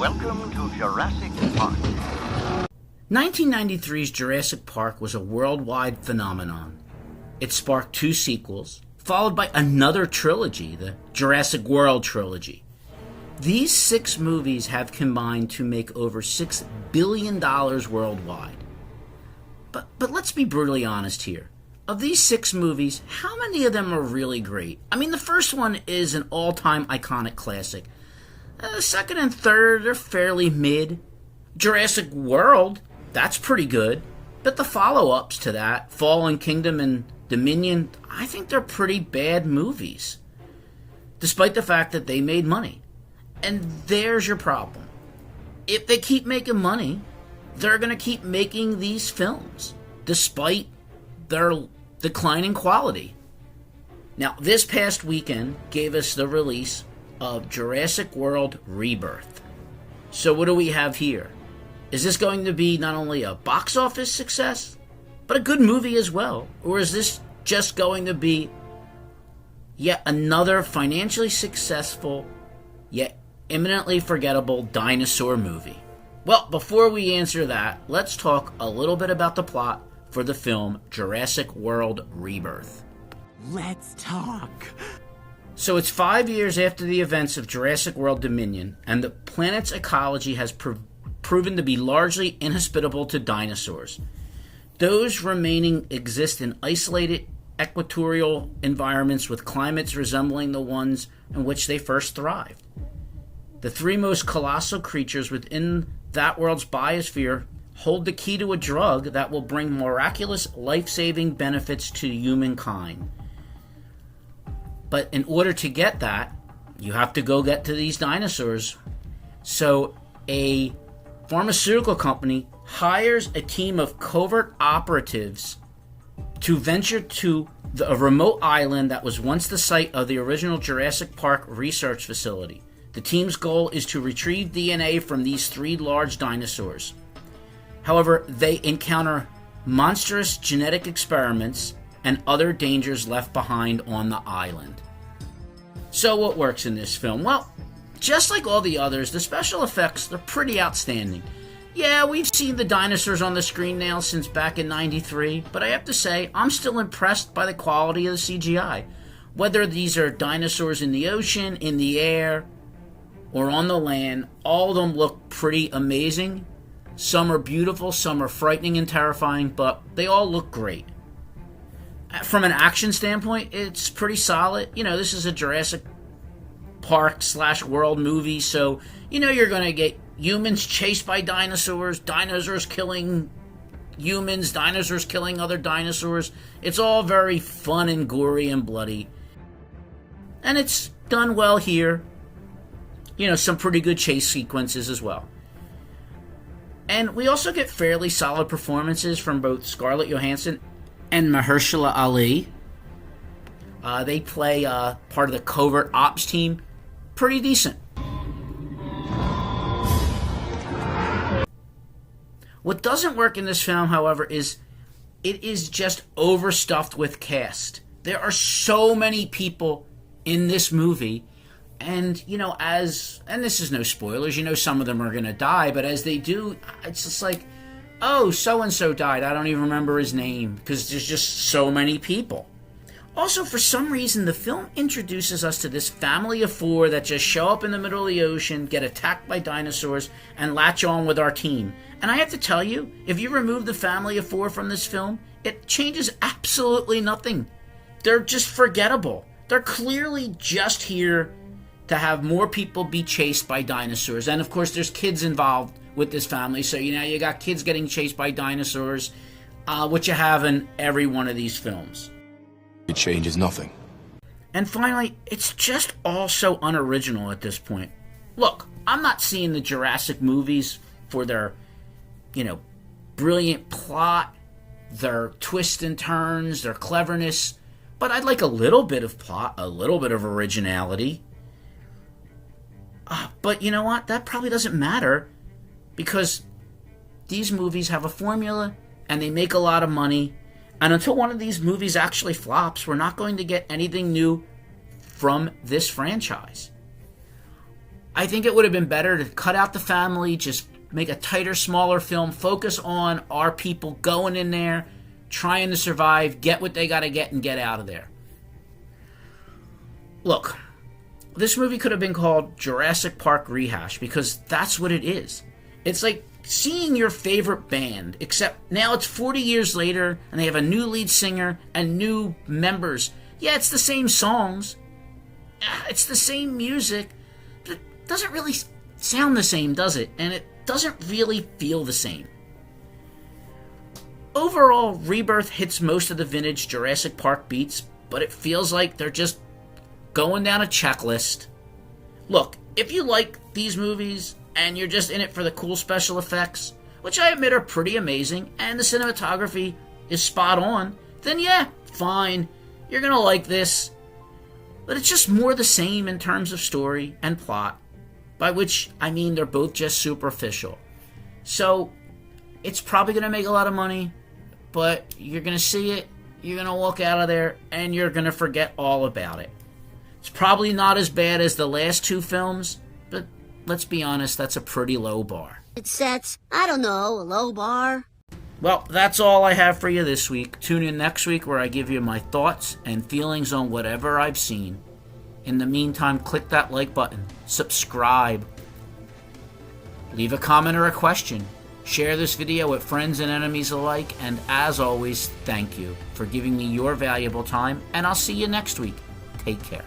Welcome to Jurassic Park. 1993's Jurassic Park was a worldwide phenomenon. It sparked 2 sequels, followed by another trilogy, the Jurassic World trilogy. These 6 movies have combined to make over $6 billion worldwide. But let's be brutally honest here. Of these 6 movies, how many of them are really great? I mean, the first one is an all-time iconic classic. The second and third, they're fairly mid. Jurassic World, that's pretty good. But the follow-ups to that, Fallen Kingdom and Dominion, I think they're pretty bad movies. Despite the fact that they made money. And there's your problem. If they keep making money, they're going to keep making these films, despite their declining quality. Now, this past weekend gave us the release of Jurassic World Rebirth. So what do we have here? Is this going to be not only a box office success, but a good movie as well? Or is this just going to be yet another financially successful, yet imminently forgettable dinosaur movie? Well, before we answer that, let's talk a little bit about the plot for the film Jurassic World Rebirth. Let's talk. So it's 5 years after the events of Jurassic World Dominion, and the planet's ecology has proven to be largely inhospitable to dinosaurs. Those remaining exist in isolated equatorial environments with climates resembling the ones in which they first thrived. The 3 most colossal creatures within that world's biosphere hold the key to a drug that will bring miraculous life-saving benefits to humankind. But in order to get that, you have to go get to these dinosaurs. So a pharmaceutical company hires a team of covert operatives to venture to a remote island that was once the site of the original Jurassic Park research facility. The team's goal is to retrieve DNA from these 3 large dinosaurs. However, they encounter monstrous genetic experiments and other dangers left behind on the island. So what works in this film? Well, just like all the others, the special effects, they're pretty outstanding. Yeah, we've seen the dinosaurs on the screen now since back in '93, but I have to say, I'm still impressed by the quality of the CGI. Whether these are dinosaurs in the ocean, in the air, or on the land, all of them look pretty amazing. Some are beautiful, some are frightening and terrifying, but they all look great. From an action standpoint, it's pretty solid. You know, this is a Jurassic Park / World movie, so you know you're going to get humans chased by dinosaurs, dinosaurs killing humans, dinosaurs killing other dinosaurs. It's all very fun and gory and bloody. And it's done well here. You know, some pretty good chase sequences as well. And we also get fairly solid performances from both Scarlett Johansson and Mahershala Ali. They play part of the covert ops team. Pretty decent. What doesn't work in this film, however, is it is just overstuffed with cast. There are so many people in this movie, and you know, and this is no spoilers, you know some of them are going to die, but as they do, it's just like, oh, so-and-so died, I don't even remember his name, because there's just so many people. Also, for some reason, the film introduces us to this family of 4 that just show up in the middle of the ocean, get attacked by dinosaurs, and latch on with our team. And I have to tell you, if you remove the family of 4 from this film, it changes absolutely nothing. They're just forgettable. They're clearly just here to have more people be chased by dinosaurs. And of course, there's kids involved with this family, so you know, you got kids getting chased by dinosaurs, which you have in every one of these films. It changes nothing. And finally, it's just all so unoriginal at this point. Look, I'm not seeing the Jurassic movies for their, you know, brilliant plot, their twists and turns, their cleverness, but I'd like a little bit of plot, a little bit of originality. But you know what? That probably doesn't matter, because these movies have a formula and they make a lot of money. And until one of these movies actually flops, we're not going to get anything new from this franchise. I think it would have been better to cut out the family, just make a tighter, smaller film, focus on our people going in there, trying to survive, get what they got to get, and get out of there. Look, this movie could have been called Jurassic Park Rehash, because that's what it is. It's like seeing your favorite band, except now it's 40 years later, and they have a new lead singer and new members. Yeah, it's the same songs. It's the same music. But it doesn't really sound the same, does it? And it doesn't really feel the same. Overall, Rebirth hits most of the vintage Jurassic Park beats, but it feels like they're just going down a checklist. Look, if you like these movies and you're just in it for the cool special effects, which I admit are pretty amazing, and the cinematography is spot on, then yeah, fine, you're gonna like this. But it's just more the same in terms of story and plot, by which I mean they're both just superficial. So, it's probably gonna make a lot of money, but you're gonna see it, you're gonna walk out of there, and you're gonna forget all about it. It's probably not as bad as the last two films, but let's be honest, that's a pretty low bar. It sets, I don't know, a low bar. Well, that's all I have for you this week. Tune in next week where I give you my thoughts and feelings on whatever I've seen. In the meantime, click that like button, subscribe, leave a comment or a question, share this video with friends and enemies alike, and as always, thank you for giving me your valuable time, and I'll see you next week. Take care.